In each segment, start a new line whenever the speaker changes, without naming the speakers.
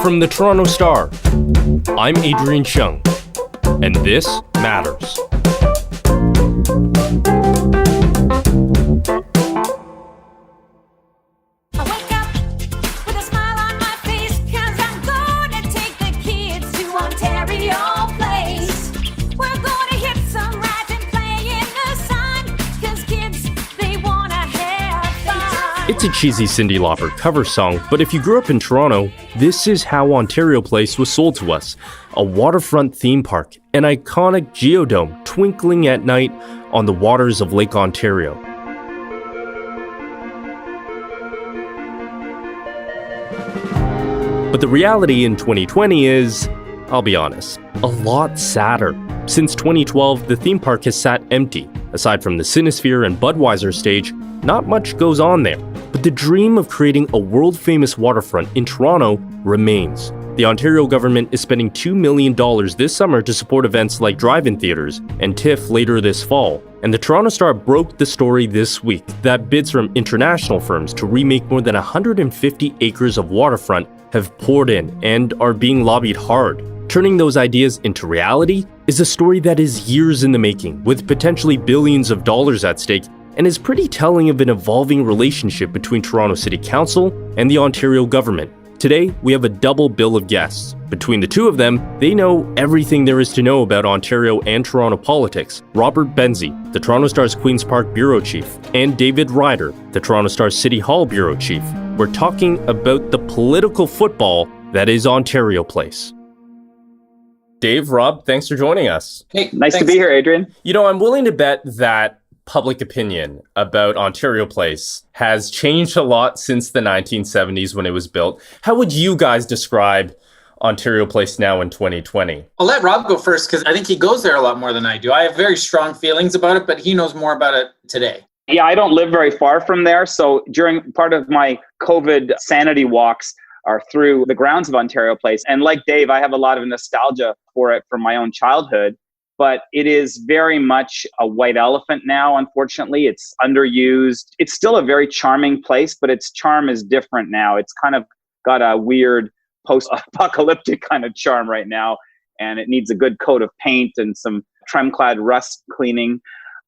From the Toronto Star, I'm Adrian Chung, and this matters. It's a cheesy Cyndi Lauper cover song, but if you grew up in Toronto, this is how Ontario Place was sold to us. A waterfront theme park, an iconic geodome twinkling at night on the waters of Lake Ontario. But the reality in 2020 is, I'll be honest, a lot sadder. Since 2012, the theme park has sat empty. Aside from the Cinesphere and Budweiser stage, not much goes on there. But the dream of creating a world-famous waterfront in Toronto remains. The Ontario government is spending $2 million this summer to support events like drive-in theaters and TIFF later this fall. And the Toronto Star broke the story this week that bids from international firms to remake more than 150 acres of waterfront have poured in and are being lobbied hard. Turning those ideas into reality is a story that is years in the making, with potentially billions of dollars at stake, and is pretty telling of an evolving relationship between Toronto City Council and the Ontario government. Today, we have a double bill of guests. Between the two of them, they know everything there is to know about Ontario and Toronto politics. Robert Benzie, the Toronto Star's Queen's Park Bureau Chief, and David Ryder, the Toronto Star's City Hall Bureau Chief. We're talking about the political football that is Ontario Place. Dave, Rob, thanks for joining us.
Hey, nice to be here, Adrian.
You know, I'm willing to bet that public opinion about Ontario Place has changed a lot since the 1970s when it was built. How would you guys describe Ontario Place now in 2020?
I'll let Rob go first because I think he goes there a lot more than I do. I have very strong feelings about it, but he knows more about it today.
Yeah, I don't live very far from there. So during part of my COVID sanity walks are through the grounds of Ontario Place. And like Dave, I have a lot of nostalgia for it from my own childhood. But it is very much a white elephant now, unfortunately. It's underused. It's still a very charming place, but its charm is different now. It's kind of got a weird post-apocalyptic kind of charm right now, and it needs a good coat of paint and some trim-clad rust cleaning.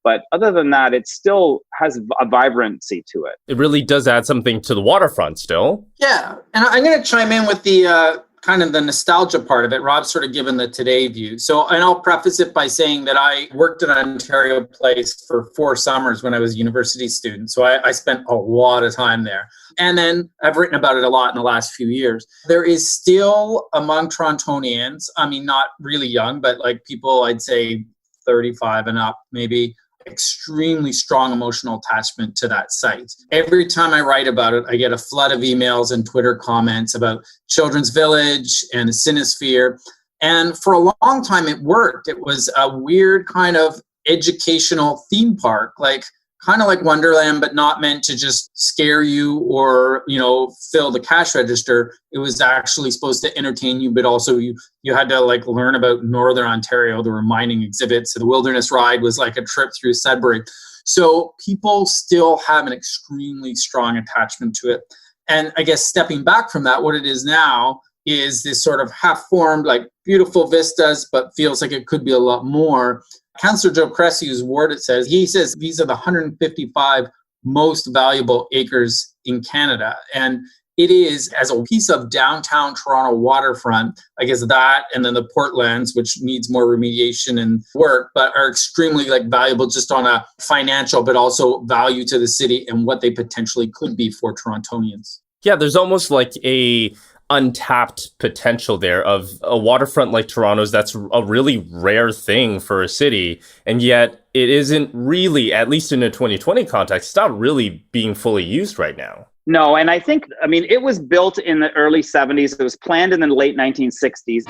But other than that, it still has a vibrancy to it.
It really does add something to the waterfront still.
Yeah, and I'm going to chime in with the kind of the nostalgia part of it. Rob's sort of given the today view. So, and I'll preface it by saying that I worked at Ontario Place for 4 summers when I was a university student. So I spent a lot of time there. And then I've written about it a lot in the last few years. There is still among Torontonians, I mean, not really young, but like people, I'd say 35 and up, maybe, extremely strong emotional attachment to that site. Every time I write about it, I get a flood of emails and Twitter comments about Children's Village and the Cinesphere. And for a long time, it worked. It was a weird kind of educational theme park, like kind of like Wonderland, but not meant to just scare you or, you know, fill the cash register. It was actually supposed to entertain you, but also you had to like learn about Northern Ontario. There were mining exhibits. The Wilderness Ride was like a trip through Sudbury. So people still have an extremely strong attachment to it. And I guess stepping back from that, what it is now is this sort of half-formed, like beautiful vistas, but feels like it could be a lot more. Councillor Joe Cressy's word, he says these are the 155 most valuable acres in Canada. And it is, as a piece of downtown Toronto waterfront, I guess that and then the Portlands, which needs more remediation and work, but are extremely like valuable just on a financial, but also value to the city and what they potentially could be for Torontonians.
Yeah, there's almost like a untapped potential there of a waterfront like Toronto's. That's a really rare thing for a city, and yet it isn't really, at least in a 2020 context, it's not really being fully used right now.
No, and I mean, it was built in the early 70s. It was planned in the late 1960s.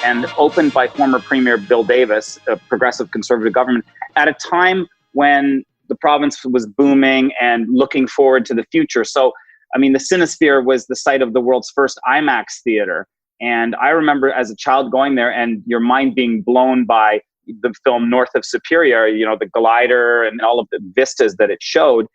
And opened by former Premier Bill Davis, a progressive conservative government, at a time when the province was booming and looking forward to the future. So, I mean, the Cinesphere was the site of the world's first IMAX theater. And I remember as a child going there and your mind being blown by the film North of Superior, the glider and all of the vistas that it showed.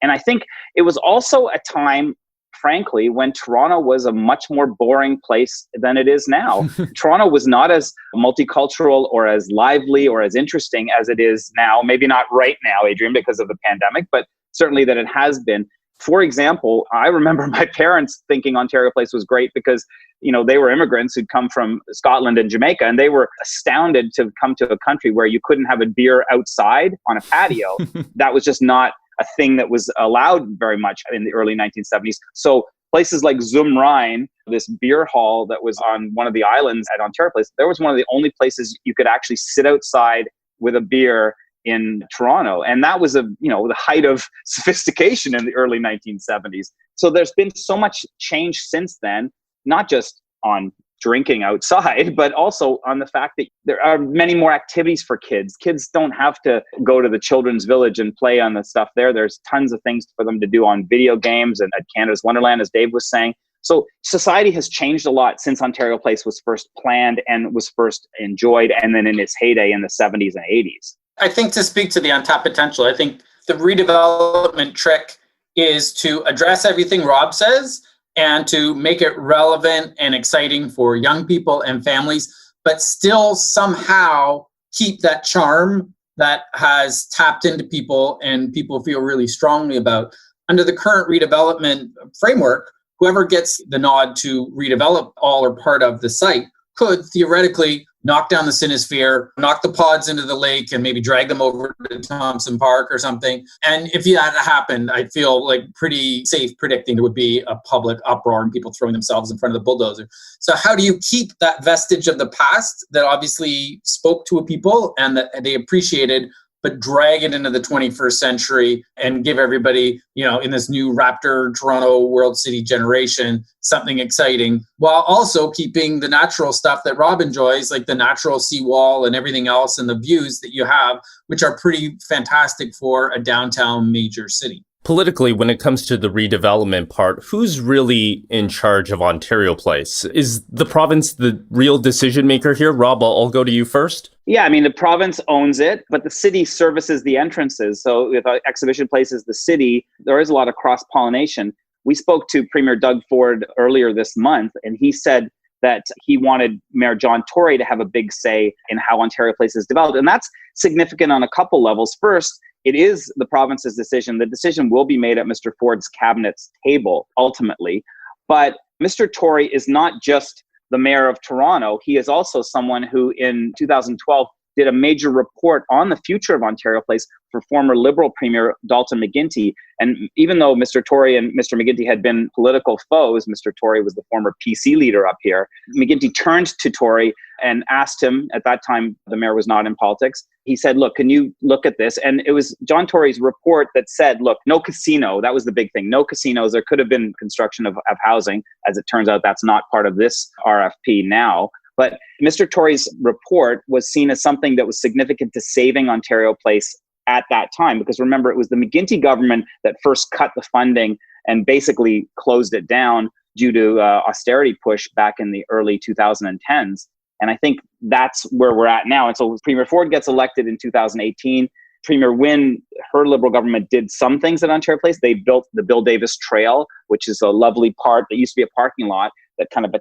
And I think it was also a time, frankly, when Toronto was a much more boring place than it is now. Toronto was not as multicultural or as lively or as interesting as it is now. Maybe not right now, Adrian, because of the pandemic, but certainly that it has been. For example, I remember my parents thinking Ontario Place was great because, they were immigrants who'd come from Scotland and Jamaica, and they were astounded to come to a country where you couldn't have a beer outside on a patio. That was just not a thing that was allowed very much in the early 1970s. So places like Zum Rhein, this beer hall that was on one of the islands at Ontario Place, there was one of the only places you could actually sit outside with a beer in Toronto. And that was the height of sophistication in the early 1970s. So there's been so much change since then, not just on drinking outside, but also on the fact that there are many more activities for kids. Kids don't have to go to the children's village and play on the stuff there. There's tons of things for them to do on video games and at Canada's Wonderland, as Dave was saying. So society has changed a lot since Ontario Place was first planned and was first enjoyed, and then in its heyday in the 70s and 80s.
I think to speak to the untapped potential, I think the redevelopment trick is to address everything Rob says and to make it relevant and exciting for young people and families, but still somehow keep that charm that has tapped into people and people feel really strongly about. Under the current redevelopment framework, whoever gets the nod to redevelop all or part of the site could theoretically knock down the Cinesphere, knock the pods into the lake, and maybe drag them over to Thompson Park or something. And if that happened, I feel like pretty safe predicting there would be a public uproar and people throwing themselves in front of the bulldozer. So how do you keep that vestige of the past that obviously spoke to people and that they appreciated, but drag it into the 21st century and give everybody, in this new Raptor Toronto World City generation, something exciting, while also keeping the natural stuff that Rob enjoys, like the natural seawall and everything else and the views that you have, which are pretty fantastic for a downtown major city.
Politically, when it comes to the redevelopment part, who's really in charge of Ontario Place? Is the province the real decision maker here? Rob, I'll go to you first.
Yeah, the province owns it, but the city services the entrances. So if Exhibition Place is the city, there is a lot of cross-pollination. We spoke to Premier Doug Ford earlier this month, and he said that he wanted Mayor John Tory to have a big say in how Ontario Place is developed. And that's significant on a couple levels. First, it is the province's decision. The decision will be made at Mr. Ford's cabinet's table, ultimately. But Mr. Tory is not just the mayor of Toronto. He is also someone who in 2012 did a major report on the future of Ontario Place for former Liberal Premier Dalton McGuinty. And even though Mr. Tory and Mr. McGuinty had been political foes, Mr. Tory was the former PC leader up here, McGuinty turned to Tory and asked him, at that time the mayor was not in politics, he said, look, can you look at this? And it was John Tory's report that said, look, no casino, that was the big thing, no casinos. There could have been construction of housing. As it turns out, that's not part of this RFP now. But Mr. Tory's report was seen as something that was significant to saving Ontario Place at that time. Because remember, it was the McGuinty government that first cut the funding and basically closed it down due to austerity push back in the early 2010s. And I think that's where we're at now. And so Premier Ford gets elected in 2018. Premier Wynne, her Liberal government did some things at Ontario Place. They built the Bill Davis Trail, which is a lovely part that used to be a parking lot that kind of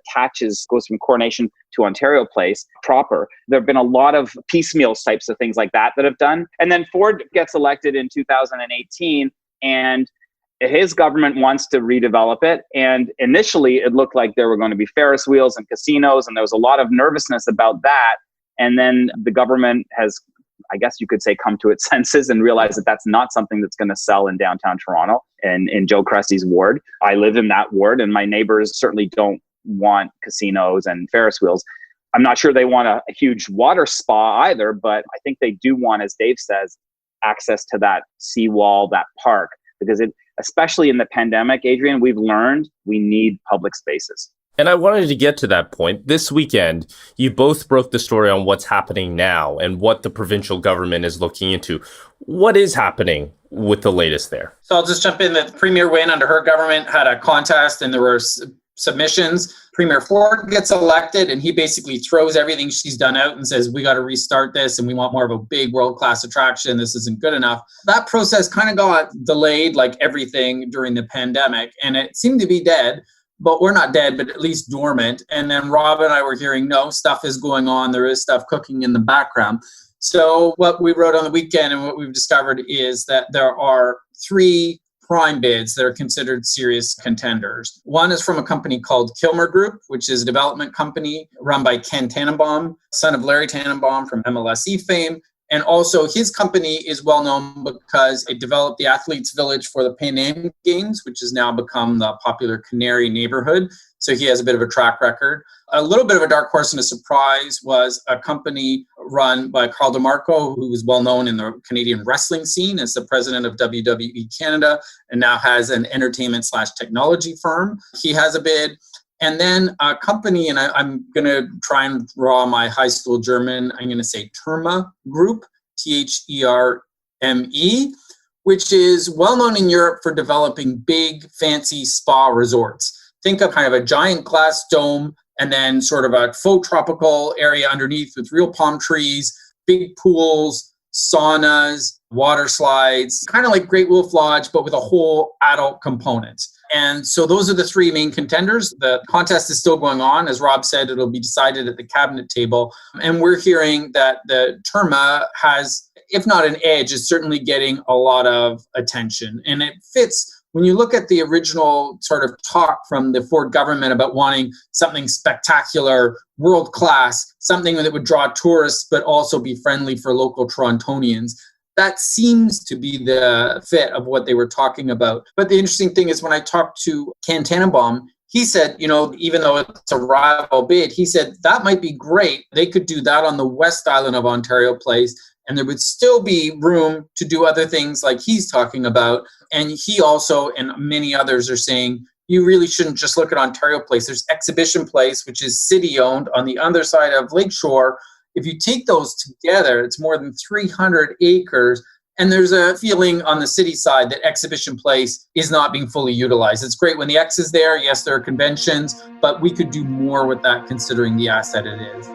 goes from Coronation to Ontario Place proper. There have been a lot of piecemeal types of things like that have done. And then Ford gets elected in 2018, and his government wants to redevelop it. And initially, it looked like there were going to be Ferris wheels and casinos, and there was a lot of nervousness about that. And then the government has, I guess you could say, come to its senses and realize that that's not something that's going to sell in downtown Toronto and in Joe Crusty's ward. I live in that ward, and my neighbors certainly don't want casinos and Ferris wheels. I'm not sure they want a huge water spa either, but I think they do want, as Dave says, access to that seawall, that park, because especially in the pandemic, Adrian, we've learned we need public spaces.
And I wanted to get to that point. This weekend, you both broke the story on what's happening now and what the provincial government is looking into. What is happening with the latest there?
So I'll just jump in that Premier Wynne under her government had a contest, and there were submissions. Premier Ford gets elected, and he basically throws everything she's done out and says, we got to restart this, and we want more of a big world-class attraction. This isn't good enough. That process kind of got delayed, like everything during the pandemic, and it seemed to be dead. But we're not dead, but at least dormant. And then Rob and I were hearing, no, stuff is going on. There is stuff cooking in the background. So what we wrote on the weekend and what we've discovered is that there are 3 prime bids that are considered serious contenders. One is from a company called Kilmer Group, which is a development company run by Ken Tannenbaum, son of Larry Tannenbaum from MLSE fame. And also his company is well known because it developed the Athletes Village for the Pan Am Games, which has now become the popular Canary neighborhood. So he has a bit of a track record. A little bit of a dark horse and a surprise was a company run by Carl DeMarco, who is well known in the Canadian wrestling scene as the president of WWE Canada and now has an entertainment/technology firm. He has a bid. And then a company, and I'm going to try and draw my high school German, I'm going to say Terma Group, Therme, which is well known in Europe for developing big, fancy spa resorts. Think of kind of a giant glass dome and then sort of a faux tropical area underneath with real palm trees, big pools, saunas, water slides, kind of like Great Wolf Lodge, but with a whole adult component. And so those are the 3 main contenders. The contest is still going on. As Rob said, it'll be decided at the cabinet table. And we're hearing that the Terma has, if not an edge, is certainly getting a lot of attention. And it fits when you look at the original sort of talk from the Ford government about wanting something spectacular, world-class, something that would draw tourists but also be friendly for local Torontonians. That seems to be the fit of what they were talking about. But the interesting thing is when I talked to Ken Tannenbaum, he said, even though it's a rival bid, he said that might be great. They could do that on the West Island of Ontario Place, and there would still be room to do other things like he's talking about. And he also, and many others are saying, you really shouldn't just look at Ontario Place. There's Exhibition Place, which is city-owned on the other side of Lakeshore. If you take those together, it's more than 300 acres. And there's a feeling on the city side that Exhibition Place is not being fully utilized. It's great when the X is there. Yes, there are conventions, but we could do more with that considering the asset it is.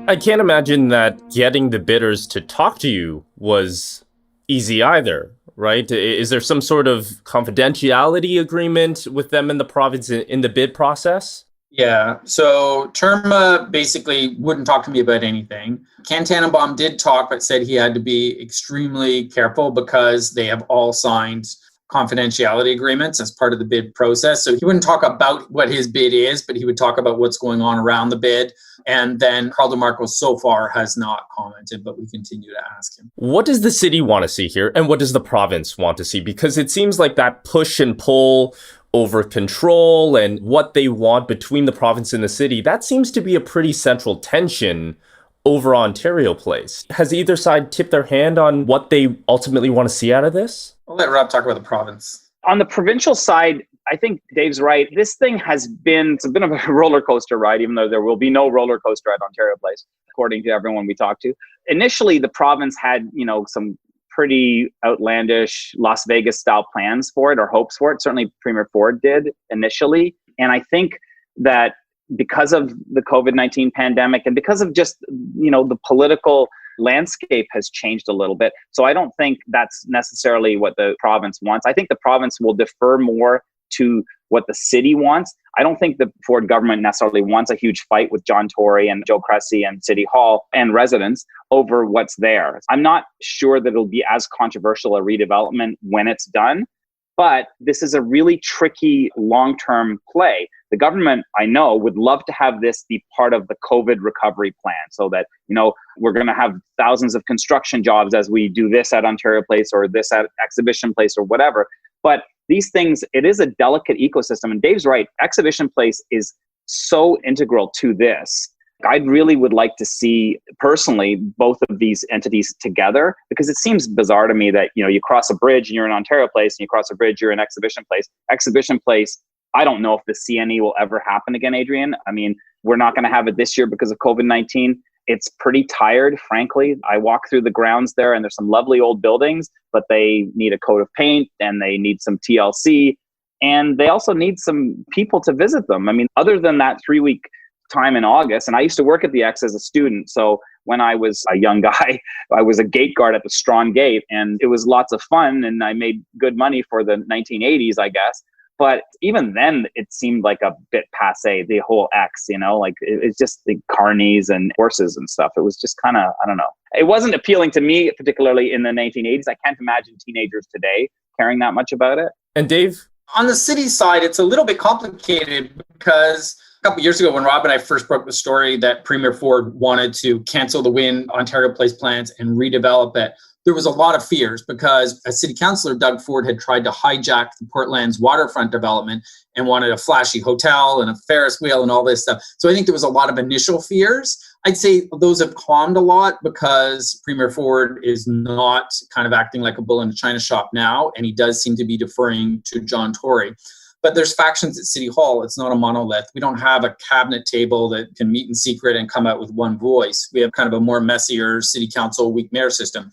I can't imagine that getting the bidders to talk to you was easy either, right? Is there some sort of confidentiality agreement with them in the province in the bid process?
Yeah, so Terma basically wouldn't talk to me about anything. Ken Tannenbaum did talk, but said he had to be extremely careful because they have all signed confidentiality agreements as part of the bid process. So he wouldn't talk about what his bid is, but he would talk about what's going on around the bid. And then Carl DeMarco so far has not commented, but we continue to ask him.
What does the city want to see here? And what does the province want to see? Because it seems like that push and pull over control and what they want between the province and the city, that seems to be a pretty central tension over Ontario Place. Has either side tipped their hand on what they ultimately want to see out of this?
I'll let Rob talk about the province.
On the provincial side, I think Dave's right. This thing it's been a roller coaster ride, even though there will be no roller coaster at Ontario Place, according to everyone we talked to. Initially, the province had, some pretty outlandish Las Vegas style plans for it or hopes for it. Certainly Premier Ford did initially. And I think that because of the COVID-19 pandemic and because of just, the political landscape has changed a little bit. So I don't think that's necessarily what the province wants. I think the province will defer more to what the city wants. I don't think the Ford government necessarily wants a huge fight with John Tory and Joe Cressy and City Hall and residents over what's there. I'm not sure that it'll be as controversial a redevelopment when it's done, but this is a really tricky long-term play. The government, I know, would love to have this be part of the COVID recovery plan so that, we're going to have thousands of construction jobs as we do this at Ontario Place or this at Exhibition Place or whatever. But these things, it is a delicate ecosystem. And Dave's right, Exhibition Place is so integral to this. I really would like to see, personally, both of these entities together, because it seems bizarre to me that, you cross a bridge and you're in Ontario Place, and you cross a bridge, you're in Exhibition Place. Exhibition Place I don't know if the CNE will ever happen again, Adrian. I mean, we're not going to have it this year because of COVID-19. It's pretty tired, frankly. I walk through the grounds there and there's some lovely old buildings, but they need a coat of paint and they need some TLC. And they also need some people to visit them. I mean, other than that 3-week time in August, and I used to work at the X as a student. So when I was a young guy, I was a gate guard at the Strawn Gate, and it was lots of fun. And I made good money for the 1980s, I guess. But even then, it seemed like a bit passé, the whole X, like it's just the carnies and horses and stuff. It was just kind of, I don't know. It wasn't appealing to me, particularly in the 1980s. I can't imagine teenagers today caring that much about it.
And Dave?
On the city side, it's a little bit complicated because a couple of years ago when Rob and I first broke the story that Premier Ford wanted to cancel the Wynn Ontario Place plans and redevelop it, there was a lot of fears because as city councillor, Doug Ford had tried to hijack the Portland's waterfront development and wanted a flashy hotel and a Ferris wheel and all this stuff. So I think there was a lot of initial fears. I'd say those have calmed a lot because Premier Ford is not kind of acting like a bull in a china shop now, and he does seem to be deferring to John Tory. But there's factions at City Hall. It's not a monolith. We don't have a cabinet table that can meet in secret and come out with one voice. We have kind of a more messier city council, weak mayor system.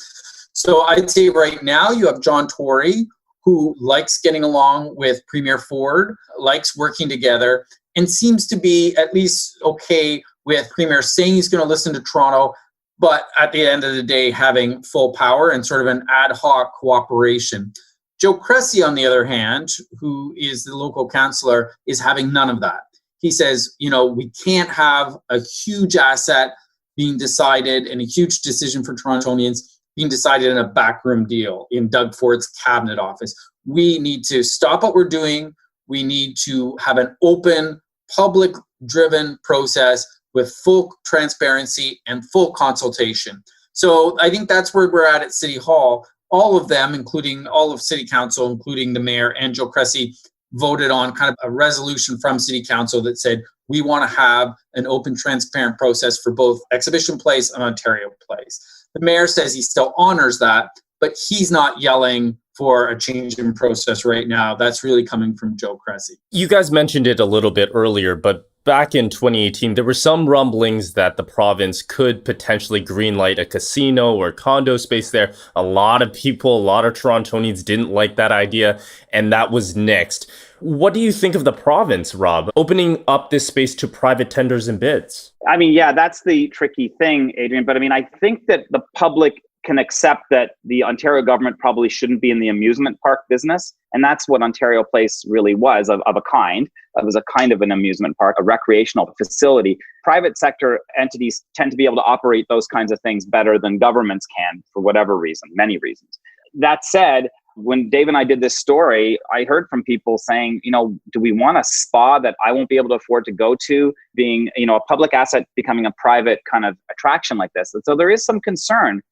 So I'd say right now you have John Tory, who likes getting along with Premier Ford, likes working together, and seems to be at least okay with Premier saying he's going to listen to Toronto, but at the end of the day having full power and sort of an ad hoc cooperation. Joe Cressy, on the other hand, who is the local councillor, is having none of that. He says, we can't have a huge asset being decided and a huge decision for Torontonians being decided in a backroom deal in Doug Ford's cabinet office. We need to stop what we're doing. We need to have an open, public-driven process with full transparency and full consultation. So I think that's where we're at City Hall. All of them, including all of City Council, including the mayor and Joe Cressy, voted on kind of a resolution from City Council that said, we want to have an open, transparent process for both Exhibition Place and Ontario Place. The mayor says he still honors that, but he's not yelling for a change in process right now. That's really coming from Joe Cressy.
You guys mentioned it a little bit earlier, but back in 2018, there were some rumblings that the province could potentially greenlight a casino or condo space there. A lot of people, a lot of Torontonians didn't like that idea, and that was nixed. What do you think of the province, Rob, opening up this space to private tenders and bids?
I mean, yeah, that's the tricky thing, Adrian. But I mean, I think that the public can accept that the Ontario government probably shouldn't be in the amusement park business. And that's what Ontario Place really was, of a kind. It was a kind of an amusement park, a recreational facility. Private sector entities tend to be able to operate those kinds of things better than governments can for whatever reason, many reasons. That said, when Dave and I did this story, I heard from people saying, do we want a spa that I won't be able to afford to go to, being, a public asset becoming a private kind of attraction like this? And so there is some concern.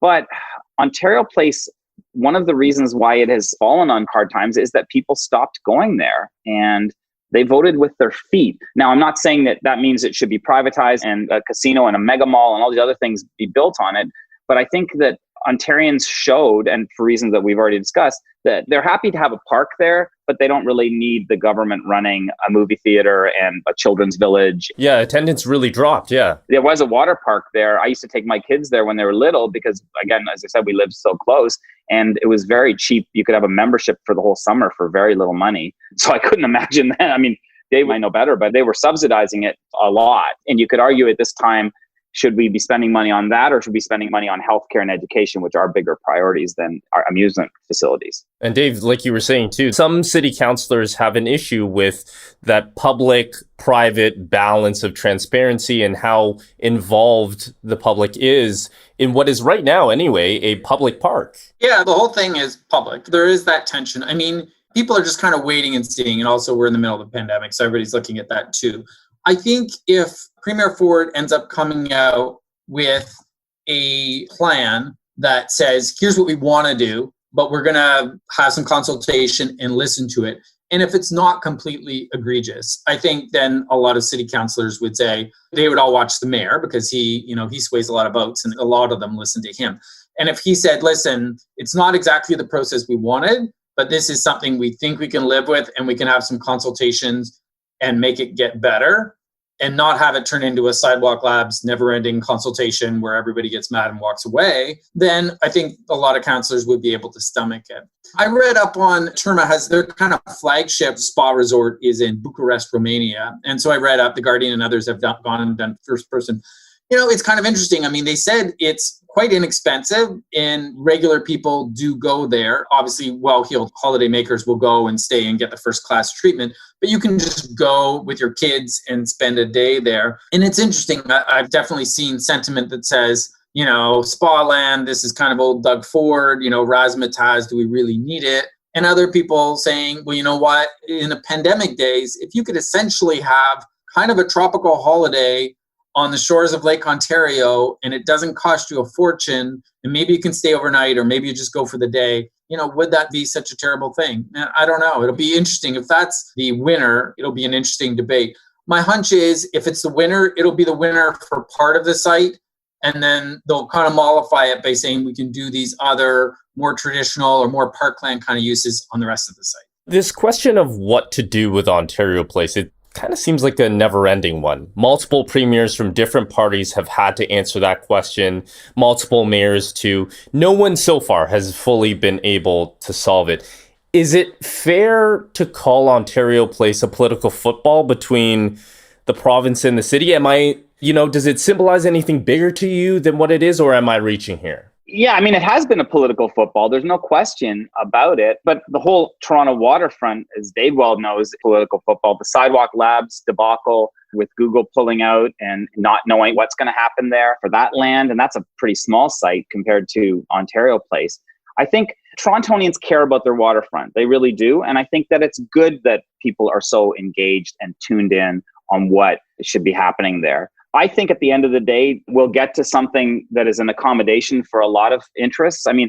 But Ontario Place, one of the reasons why it has fallen on hard times is that people stopped going there and they voted with their feet. Now, I'm not saying that means it should be privatized and a casino and a mega mall and all these other things be built on it. But I think that Ontarians showed, and for reasons that we've already discussed, that they're happy to have a park there, but they don't really need the government running a movie theater and a children's village.
Yeah, attendance really dropped, yeah.
There was a water park there. I used to take my kids there when they were little because, again, as I said, we lived so close and it was very cheap. You could have a membership for the whole summer for very little money. So I couldn't imagine that. I mean, Dave might know better, but they were subsidizing it a lot. And you could argue at this time, should we be spending money on that or should we be spending money on healthcare and education, which are bigger priorities than our amusement facilities?
And Dave, like you were saying too, some city councillors have an issue with that public-private balance of transparency and how involved the public is in what is right now, anyway, a public park.
Yeah, the whole thing is public. There is that tension. I mean, people are just kind of waiting and seeing, and also we're in the middle of the pandemic, so everybody's looking at that too. I think if Premier Ford ends up coming out with a plan that says, here's what we want to do, but we're going to have some consultation and listen to it. And if it's not completely egregious, I think then a lot of city councillors would say they would all watch the mayor because he sways a lot of votes and a lot of them listen to him. And if he said, listen, it's not exactly the process we wanted, but this is something we think we can live with, and we can have some consultations and make it get better, and not have it turn into a Sidewalk Labs never-ending consultation where everybody gets mad and walks away, then I think a lot of councillors would be able to stomach it. I read up on Terma has their kind of flagship spa resort is in Bucharest, Romania. And so I read up, The Guardian and others have gone and done first person. It's kind of interesting. I mean, they said it's quite inexpensive and regular people do go there. Obviously, well-heeled holiday makers will go and stay and get the first class treatment, but you can just go with your kids and spend a day there. And it's interesting. I've definitely seen sentiment that says, spa land, this is kind of old Doug Ford, razzmatazz, do we really need it? And other people saying, well, you know what, in the pandemic days, if you could essentially have kind of a tropical holiday on the shores of Lake Ontario, and it doesn't cost you a fortune, and maybe you can stay overnight, or maybe you just go for the day, would that be such a terrible thing? I don't know. It'll be interesting. If that's the winner, it'll be an interesting debate. My hunch is if it's the winner, it'll be the winner for part of the site, and then they'll kind of mollify it by saying we can do these other more traditional or more parkland kind of uses on the rest of the site.
This question of what to do with Ontario Place, it kind of seems like a never-ending one. Multiple premiers from different parties have had to answer that question, multiple mayors too. No one so far has fully been able to solve it. Is it fair to call Ontario Place a political football between the province and the city? Does it symbolize anything bigger to you than what it is, or am I reaching here?
Yeah, I mean, it has been a political football. There's no question about it. But the whole Toronto waterfront, as Dave well knows, political football. The Sidewalk Labs debacle with Google pulling out and not knowing what's going to happen there for that land. And that's a pretty small site compared to Ontario Place. I think Torontonians care about their waterfront. They really do. And I think that it's good that people are so engaged and tuned in on what should be happening there. I think at the end of the day, we'll get to something that is an accommodation for a lot of interests. I mean,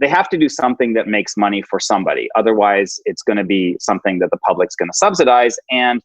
they have to do something that makes money for somebody. Otherwise, it's going to be something that the public's going to subsidize. And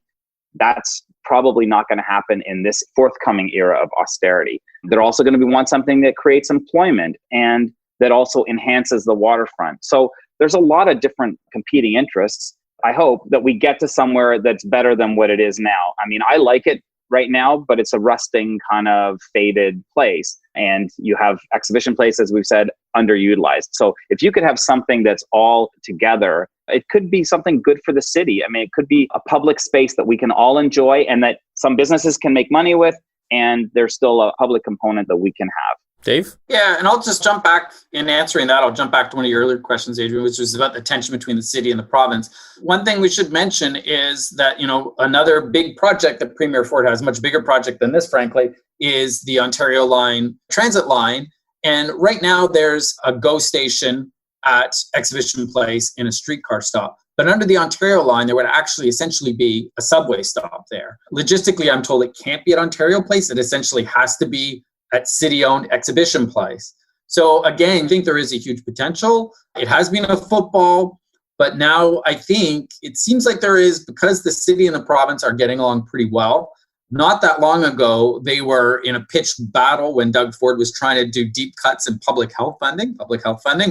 that's probably not going to happen in this forthcoming era of austerity. They're also going to want something that creates employment and that also enhances the waterfront. So there's a lot of different competing interests. I hope that we get to somewhere that's better than what it is now. I mean, I like it right now, but it's a rusting kind of faded place. And you have exhibition places, as we've said, underutilized. So if you could have something that's all together, it could be something good for the city. I mean, it could be a public space that we can all enjoy and that some businesses can make money with. And there's still a public component that we can have.
Dave?
Yeah, and I'll just jump back in answering that. I'll jump back to one of your earlier questions, Adrian, which was about the tension between the city and the province. One thing we should mention is that, another big project that Premier Ford has, a much bigger project than this, frankly, is the Ontario Line transit line. And right now there's a GO station at Exhibition Place and a streetcar stop. But under the Ontario Line, there would actually essentially be a subway stop there. Logistically, I'm told it can't be at Ontario Place. It essentially has to be at city-owned Exhibition Place. So again, I think there is a huge potential. It has been a football, but now I think it seems like there is, because the city and the province are getting along pretty well. Not that long ago, they were in a pitched battle when Doug Ford was trying to do deep cuts in public health funding,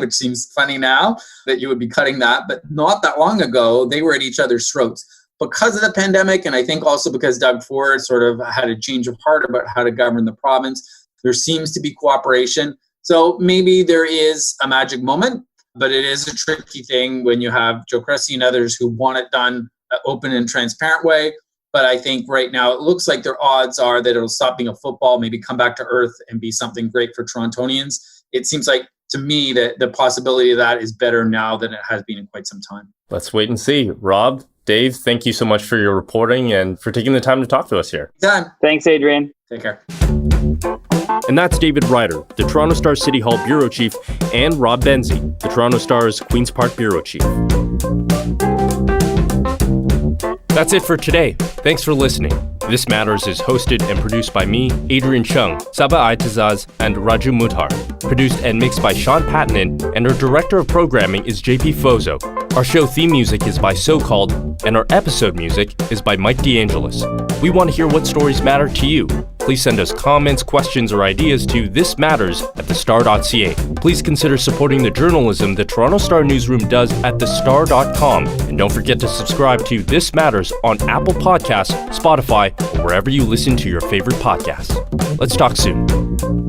which seems funny now that you would be cutting that. But not that long ago, they were at each other's throats. Because of the pandemic, and I think also because Doug Ford sort of had a change of heart about how to govern the province, there seems to be cooperation. So maybe there is a magic moment, but it is a tricky thing when you have Joe Cressy and others who want it done an open and transparent way. But I think right now it looks like their odds are that it'll stop being a football, maybe come back to earth and be something great for Torontonians. It seems like, to me, that the possibility of that is better now than it has been in quite some time.
Let's wait and see. Rob, Dave, thank you so much for your reporting and for taking the time to talk to us here.
Thanks, Adrian.
Take care.
And that's David Ryder, the Toronto Star City Hall Bureau Chief, and Rob Benzie, the Toronto Star's Queen's Park Bureau Chief. That's it for today. Thanks for listening. This Matters is hosted and produced by me, Adrian Chung, Saba Aitazaz, and Raju Muthar. Produced and mixed by Sean Pattinen, and our director of programming is JP Fozo. Our show theme music is by So Called, and our episode music is by Mike DeAngelis. We want to hear what stories matter to you. please send us comments, questions, or ideas to thismatters@thestar.ca. Please consider supporting the journalism the Toronto Star newsroom does at thestar.com. And don't forget to subscribe to This Matters on Apple Podcasts, Spotify, or wherever you listen to your favorite podcasts. Let's talk soon.